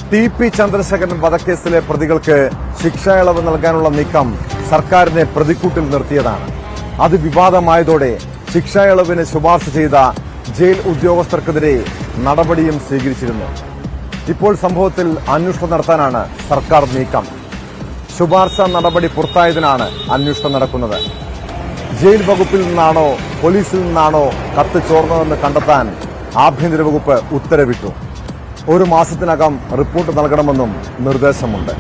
TP. Chandrasekharan വധക്കേസിലെ പ്രതികൾക്ക് ശിക്ഷാ ഇളവ് നൽകാനുള്ള നീക്കം സർക്കാരിനെ പ്രതിക്കൂട്ടിൽ നിർത്തിയതാണ്. അത് വിവാദമായതോടെ ശിക്ഷാ ഇളവിന് ശുപാർശ ചെയ്ത ജയിൽ ഉദ്യോഗസ്ഥർക്കെതിരെ നടപടിയും സ്വീകരിച്ചിരുന്നു. ഇപ്പോൾ സംഭവത്തിൽ അന്വേഷണം നടത്താനാണ് സർക്കാർ നീക്കം. ശുപാർശ നടപടി പുറത്തായതിനാണ് അന്വേഷണം നടക്കുന്നത്. ജയിൽ വകുപ്പിൽ നിന്നാണോ പോലീസിൽ നിന്നാണോ കത്ത് ചോർന്നതെന്ന് കണ്ടെത്താൻ ആഭ്യന്തര വകുപ്പ് ഉത്തരവിട്ടു. 1 മാസത്തിനകം റിപ്പോർട്ട് നൽകണമെന്നും നിർദ്ദേശമുണ്ട്.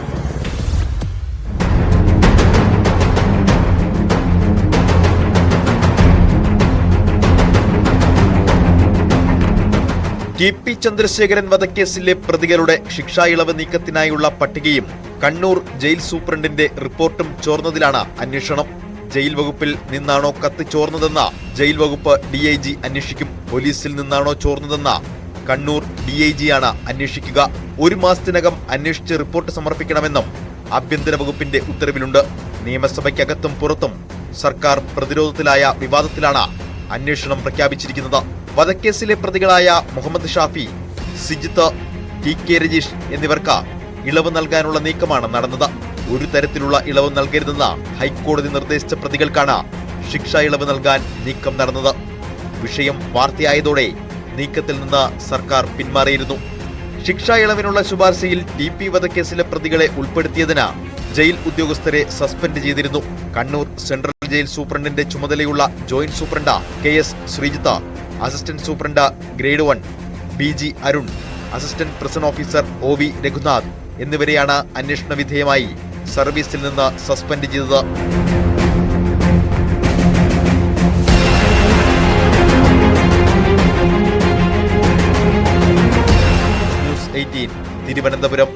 ടി.പി. ചന്ദ്രശേഖരൻ വധക്കേസിലെ പ്രതികളുടെ ശിക്ഷാ ഇളവ് നീക്കത്തിനായുള്ള പട്ടികയും കണ്ണൂർ ജയിൽ സൂപ്രണ്ടിന്റെ റിപ്പോർട്ടും ചോർന്നതിലാണ് അന്വേഷണം. ജയിൽ വകുപ്പിൽ നിന്നാണോ കത്ത് ചോർന്നതെന്ന് ജയിൽ വകുപ്പ് DIG അന്വേഷിക്കും. പോലീസിൽ നിന്നാണോ ചോർന്നതെന്ന് കണ്ണൂർ DIG ആണ് അന്വേഷിക്കുക. 1 മാസത്തിനകം അന്വേഷിച്ച് റിപ്പോർട്ട് സമർപ്പിക്കണമെന്നും ആഭ്യന്തര വകുപ്പിന്റെ ഉത്തരവിലുണ്ട്. നിയമസഭയ്ക്കകത്തും പുറത്തും സർക്കാർ പ്രതിരോധത്തിലായ വിവാദത്തിലാണ് അന്വേഷണം പ്രഖ്യാപിച്ചിരിക്കുന്നത്. വധക്കേസിലെ പ്രതികളായ മുഹമ്മദ് ഷാഫി, സിജിത്ത്, TK രജീഷ് എന്നിവർക്ക് ഇളവ് നൽകാനുള്ള നീക്കമാണ് നടന്നത്. ഒരു തരത്തിലുള്ള ഇളവ് നൽകരുതെന്ന് ഹൈക്കോടതി നിർദ്ദേശിച്ച പ്രതികൾക്കാണ് ശിക്ഷാ ഇളവ് നൽകാൻ നീക്കം നടന്നത്. വിഷയം വാർത്തയായതോടെ നീക്കത്തിൽ നിന്ന് സർക്കാർ പിന്മാറിയിരുന്നു. ശിക്ഷാ ഇളവിനുള്ള ശുപാർശയിൽ ടി.പി. വധക്കേസിലെ പ്രതികളെ ഉൾപ്പെടുത്തിയതിന് ജയിൽ ഉദ്യോഗസ്ഥരെ സസ്പെൻഡ് ചെയ്തിരുന്നു. കണ്ണൂർ സെൻട്രൽ ജയിൽ സൂപ്രണ്ടിന്റെ ചുമതലയുള്ള joint superintendent KS Sreejith, assistant superintendent grade 1 BG Arun, assistant prison officer OV Raghunath എന്നിവരെയാണ് അന്വേഷണ വിധേയമായി സർവീസിൽ നിന്ന് സസ്പെൻഡ് ചെയ്തത്. ന്യൂസ് 18 തിരുവനന്തപുരം.